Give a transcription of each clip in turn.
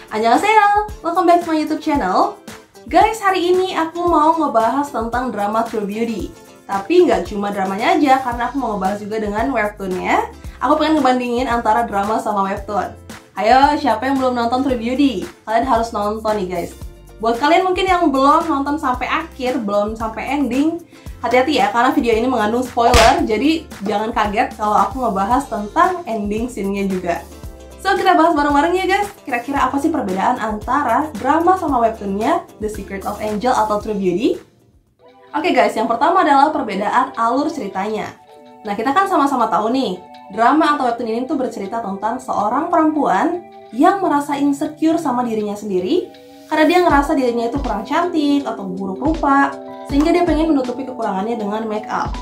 Annyeonghaseyo, welcome back to my YouTube channel. Guys, hari ini aku mau ngebahas tentang drama True Beauty. Tapi nggak cuma dramanya aja, karena aku mau ngebahas juga dengan webtoonnya. Aku pengen ngebandingin antara drama sama webtoon. Ayo, siapa yang belum nonton True Beauty? Kalian harus nonton nih guys. Buat kalian mungkin yang belum nonton sampai akhir, belum sampai ending, hati-hati ya, karena video ini mengandung spoiler. Jadi jangan kaget kalau aku ngebahas tentang ending scene-nya juga. So, kita bahas bareng-bareng ya guys. Kira-kira apa sih perbedaan antara drama sama webtoonnya The Secret of Angel atau True Beauty? Oke guys, yang pertama adalah perbedaan alur ceritanya. Nah, kita kan sama-sama tahu nih, drama atau webtoon ini tuh bercerita tentang seorang perempuan yang merasa insecure sama dirinya sendiri karena dia ngerasa dirinya itu kurang cantik atau buruk rupa, sehingga dia pengen menutupi kekurangannya dengan make up.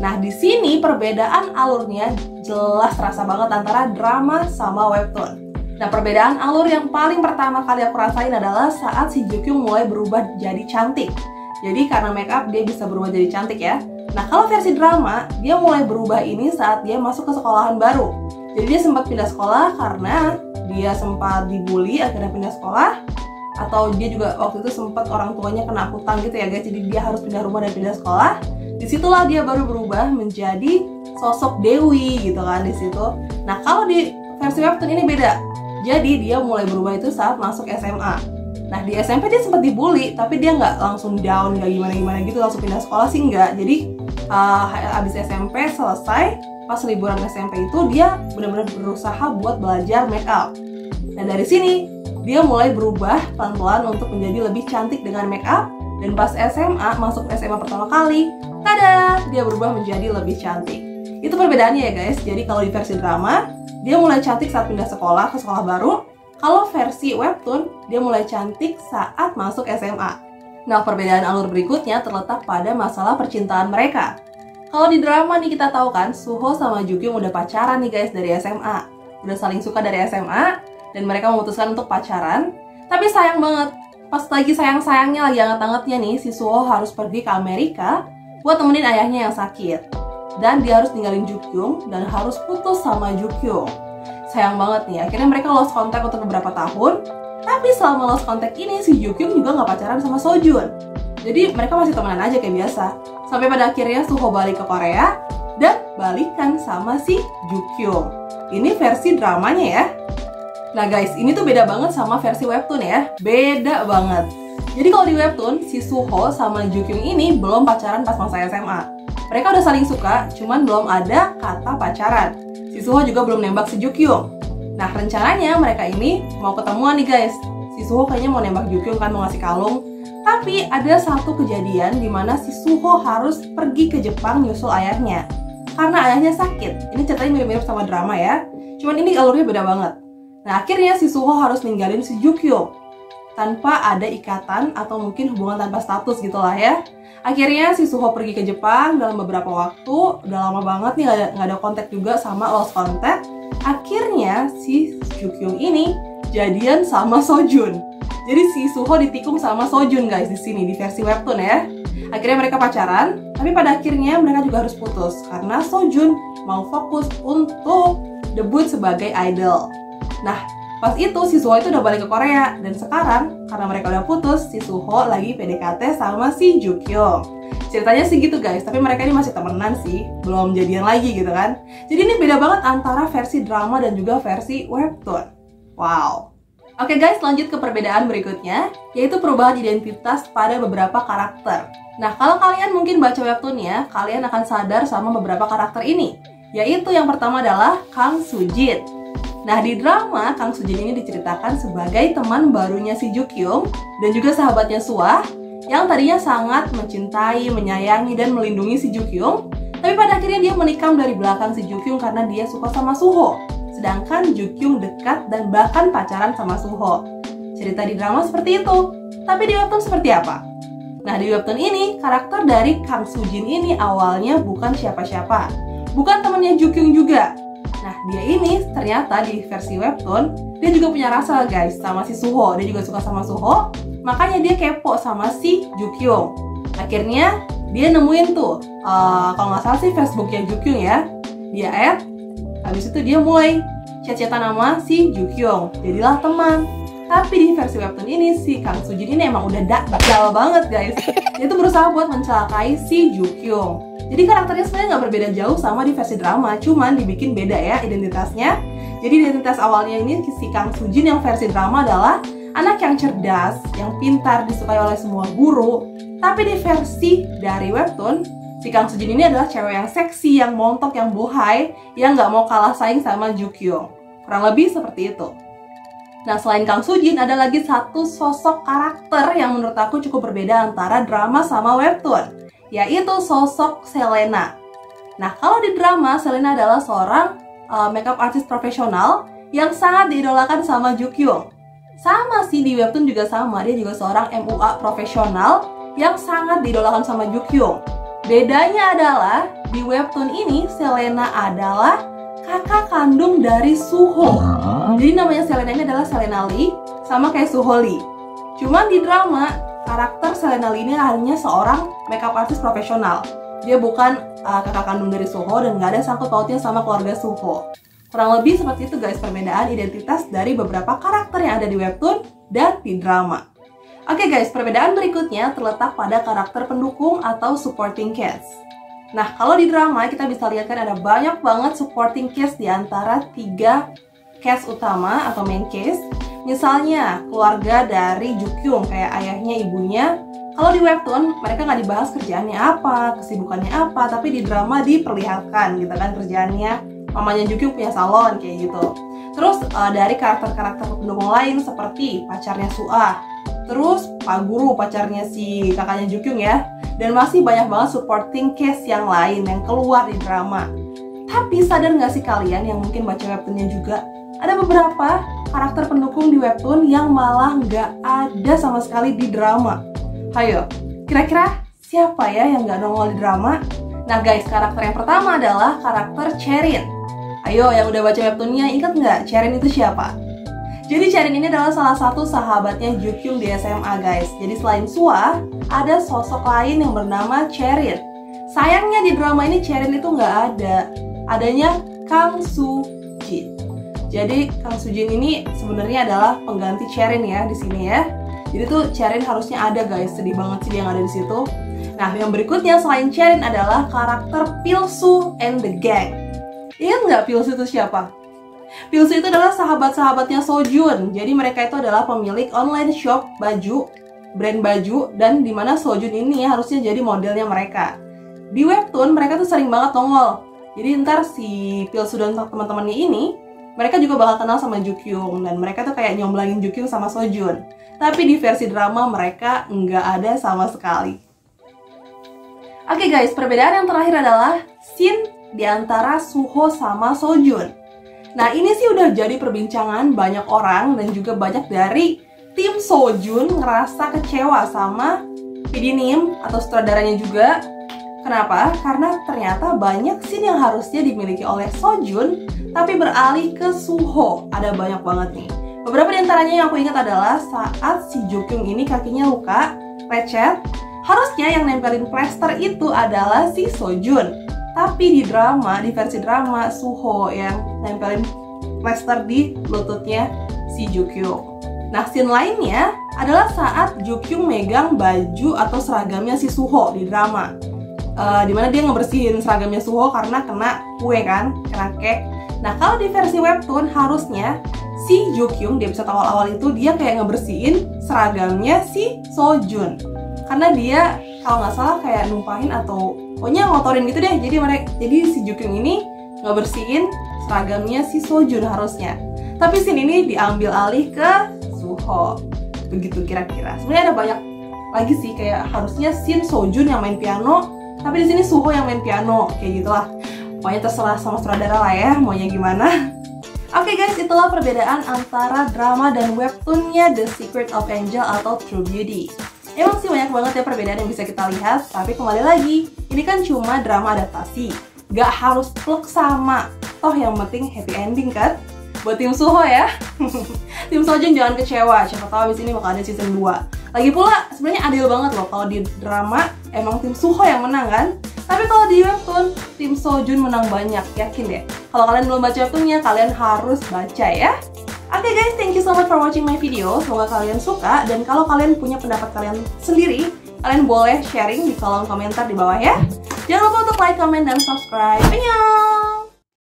Nah, di sini perbedaan alurnya jelas terasa banget antara drama sama webtoon. Nah, perbedaan alur yang paling pertama kali aku rasain adalah saat si Jukyung mulai berubah jadi cantik. Jadi karena make up dia bisa berubah jadi cantik ya. Nah, kalau versi drama, dia mulai berubah ini saat dia masuk ke sekolahan baru. Jadi dia sempat pindah sekolah karena dia sempat dibully, akhirnya pindah sekolah. Atau dia juga waktu itu sempat orang tuanya kena hutang gitu ya guys. Jadi dia harus pindah rumah dan pindah sekolah. Disitulah dia baru berubah menjadi sosok Dewi gitu kan di situ. Nah, kalau di versi webtoon ini beda. Jadi dia mulai berubah itu saat masuk SMA. Nah, di SMP dia sempat dibully, tapi dia nggak langsung down, nggak gimana-gimana gitu, langsung pindah sekolah sih nggak. Jadi abis SMP selesai, pas liburan SMP itu dia benar-benar berusaha buat belajar make up. Nah, dari sini dia mulai berubah pelan-pelan untuk menjadi lebih cantik dengan make up. Dan pas SMA, masuk SMA pertama kali, tada! Dia berubah menjadi lebih cantik. Itu perbedaannya ya guys. Jadi kalau di versi drama, dia mulai cantik saat pindah sekolah ke sekolah baru. Kalau versi webtoon, dia mulai cantik saat masuk SMA. Nah, perbedaan alur berikutnya terletak pada masalah percintaan mereka. Kalau di drama nih kita tahu kan, Suho sama Jukyung udah pacaran nih guys dari SMA. Udah saling suka dari SMA, dan mereka memutuskan untuk pacaran. Tapi sayang banget, pas lagi sayang-sayangnya, lagi hangat-hangatnya nih, si Suho harus pergi ke Amerika buat temenin ayahnya yang sakit. Dan dia harus ninggalin Jukyung dan harus putus sama Jukyung. Sayang banget nih, akhirnya mereka lost contact untuk beberapa tahun. Tapi selama lost contact ini, si Jukyung juga nggak pacaran sama Sojun. Jadi mereka masih temenan aja kayak biasa. Sampai pada akhirnya Suho balik ke Korea dan balikan sama si Jukyung. Ini versi dramanya ya. Nah guys, ini tuh beda banget sama versi webtoon ya. Beda banget. Jadi kalau di webtoon, si Suho sama Jukyung ini belum pacaran pas masa SMA. Mereka udah saling suka, cuman belum ada kata pacaran. Si Suho juga belum nembak si Jukyung. Nah, rencananya mereka ini mau ketemuan nih guys. Si Suho kayaknya mau nembak Jukyung kan, mau ngasih kalung. Tapi ada satu kejadian di mana si Suho harus pergi ke Jepang nyusul ayahnya. Karena ayahnya sakit. Ini ceritanya mirip-mirip sama drama ya. Cuman ini alurnya beda banget. Nah, akhirnya si Suho harus ninggalin si Jukyung tanpa ada ikatan atau mungkin hubungan tanpa status gitulah ya. Akhirnya si Suho pergi ke Jepang dalam beberapa waktu, udah lama banget nih nggak ada kontak juga sama lost contact. Akhirnya si Jukyung ini jadian sama Sojun. Jadi si Suho ditikung sama Sojun guys di sini di versi webtoon ya. Akhirnya mereka pacaran, tapi pada akhirnya mereka juga harus putus karena Sojun mau fokus untuk debut sebagai idol. Nah, pas itu si Suho itu udah balik ke Korea. Dan sekarang, karena mereka udah putus, si Suho lagi PDKT sama si Jukyung. Ceritanya sih gitu guys, tapi mereka ini masih temenan sih, belum jadian lagi gitu kan. Jadi ini beda banget antara versi drama dan juga versi webtoon. Wow. Oke guys, lanjut ke perbedaan berikutnya, yaitu perubahan identitas pada beberapa karakter. Nah, kalau kalian mungkin baca webtoonnya, kalian akan sadar sama beberapa karakter ini. Yaitu yang pertama adalah Kang Sujin. Nah, di drama, Kang Sujin ini diceritakan sebagai teman barunya si Jukyung dan juga sahabatnya Suah yang tadinya sangat mencintai, menyayangi, dan melindungi si Jukyung. Tapi pada akhirnya dia menikam dari belakang si Jukyung karena dia suka sama Suho. Sedangkan Jukyung dekat dan bahkan pacaran sama Suho. Cerita di drama seperti itu. Tapi di webtoon seperti apa? Nah, di webtoon ini, karakter dari Kang Sujin ini awalnya bukan siapa-siapa. Bukan temannya Jukyung juga. Nah, dia ini ternyata di versi webtoon, dia juga punya rasa guys sama si Suho. Dia juga suka sama Suho, makanya dia kepo sama si Jukyung. Akhirnya, dia nemuin tuh, kalau nggak salah sih Facebooknya Jukyung ya. Dia add, Habis itu dia mulai chat-chatan sama si Jukyung, jadilah teman. Tapi di versi webtoon ini si Kang Sujin ini emang udah dajal banget guys. Dia tuh berusaha buat mencelakai si Jukyung. Jadi karakternya sebenarnya nggak berbeda jauh sama di versi drama, cuman dibikin beda ya identitasnya. Jadi identitas awalnya ini si Kang Sujin yang versi drama adalah anak yang cerdas, yang pintar, disukai oleh semua guru. Tapi di versi dari webtoon, si Kang Sujin ini adalah cewek yang seksi, yang montok, yang bohai, yang nggak mau kalah saing sama Jukyung. Kurang lebih seperti itu. Nah, selain Kang Sujin, ada lagi satu sosok karakter yang menurut aku cukup berbeda antara drama sama webtoon, yaitu sosok Selena. Nah, kalau di drama, Selena adalah seorang makeup artist profesional yang sangat diidolakan sama Jukyung. Sama sih, di webtoon juga sama, dia juga seorang MUA profesional yang sangat diidolakan sama Jukyung. Bedanya adalah, di webtoon ini, Selena adalah kakak kandung dari Suho. Jadi namanya Selena ini adalah Selena Lee, sama kayak Suho Lee. Cuman di drama, karakter Selena Lee ini hanya seorang makeup artist profesional. Dia bukan kakak kandung dari Suho dan nggak ada sangkut pautnya sama keluarga Suho. Kurang lebih seperti itu guys, perbedaan identitas dari beberapa karakter yang ada di webtoon dan di drama. Oke guys, perbedaan berikutnya terletak pada karakter pendukung atau supporting cast. Nah, kalau di drama kita bisa lihat kan ada banyak banget supporting cast di antara 3 cast utama atau main cast. Misalnya, keluarga dari Jukyung kayak ayahnya, ibunya. Kalau di webtoon, mereka nggak dibahas kerjaannya apa, kesibukannya apa, tapi di drama diperlihatkan gitu kan kerjaannya. Mamanya Jukyung punya salon kayak gitu. Terus dari karakter-karakter pendukung lain seperti pacarnya Suah, terus Pak Guru, pacarnya si kakaknya Jukyung ya. Dan masih banyak banget supporting cast yang lain yang keluar di drama. Tapi sadar nggak sih kalian yang mungkin baca webtoonnya juga, ada beberapa karakter pendukung di webtoon yang malah nggak ada sama sekali di drama. Hayo, kira-kira siapa ya yang nggak nongol di drama? Nah guys, karakter yang pertama adalah karakter Cherin. Ayo, yang udah baca webtoonnya ingat nggak Cherin itu siapa? Jadi Cherin ini adalah salah satu sahabatnya Jukyung di SMA guys. Jadi selain Suah, ada sosok lain yang bernama Cherin. Sayangnya di drama ini Cherin itu nggak ada. Adanya Kang Sujin. Jadi Kang Sujin ini sebenarnya adalah pengganti Cherin ya di sini ya. Jadi tuh Cherin harusnya ada guys. Sedih banget sih dia yang ada di situ. Nah, yang berikutnya selain Cherin adalah karakter Pilsu and the Gang. Ingat nggak Pilsu itu siapa? Pilsu itu adalah sahabat-sahabatnya Sojun. Jadi mereka itu adalah pemilik online shop baju, brand baju, dan dimana Sojun ini harusnya jadi modelnya mereka. Di webtoon mereka tuh sering banget nongol. Jadi ntar si Pilsu dan teman-temannya ini, mereka juga bakal kenal sama Jukyung dan mereka tuh kayak nyomblangin Jukyung sama Sojun. Tapi di versi drama mereka nggak ada sama sekali. Oke guys, perbedaan yang terakhir adalah scene di antara Suho sama Sojun. Nah, ini sih udah jadi perbincangan banyak orang dan juga banyak dari tim Sojun ngerasa kecewa sama PDNim atau sutradaranya juga. Kenapa? Karena ternyata banyak scene yang harusnya dimiliki oleh Sojun tapi beralih ke Suho. Ada banyak banget nih. Beberapa di antaranya yang aku ingat adalah saat si Jukyung ini kakinya luka, lecet. Harusnya yang nempelin plester itu adalah si Sojun. Tapi di drama, di versi drama, Suho yang nempelin plester di lututnya si Jukyung. Nah, scene lainnya adalah saat Jukyung megang baju atau seragamnya si Suho di drama. Dimana dia ngebersihin seragamnya Suho karena kena kue kan, kena cake. Nah, kalau di versi webtoon harusnya si Jukyung di episode awal-awal itu dia kayak ngebersihin seragamnya si Sojun. Karena dia kalau nggak salah kayak numpahin atau pokoknya ngotorin gitu deh. Jadi si Jukyung ini ngebersihin seragamnya si Sojun harusnya. Tapi scene ini diambil alih ke Suho. Begitu kira-kira. Sebenarnya ada banyak lagi sih, kayak harusnya scene Sojun yang main piano, tapi di sini Suho yang main piano, kayak gitulah. Pokoknya terserah sama sutradara lah ya, maunya gimana. Oke guys, itulah perbedaan antara drama dan webtoonnya The Secret of Angel atau True Beauty. Emang sih banyak banget ya perbedaan yang bisa kita lihat, tapi kembali lagi, ini kan cuma drama adaptasi. Gak harus plek sama, toh yang penting happy ending kan? Buat tim Suho ya. Tim Sojun jangan kecewa, siapa tahu abis ini bakal ada season 2. Lagi pula, sebenarnya adil banget loh kalau di drama emang tim Suho yang menang kan? Tapi kalau di webtoon, tim Sojun menang banyak, yakin deh. Kalau kalian belum baca webtoonnya, kalian harus baca ya. Oke guys, thank you so much for watching my video. Semoga kalian suka, dan kalau kalian punya pendapat kalian sendiri, kalian boleh sharing di kolom komentar di bawah ya. Jangan lupa untuk like, comment, dan subscribe. Annyeong!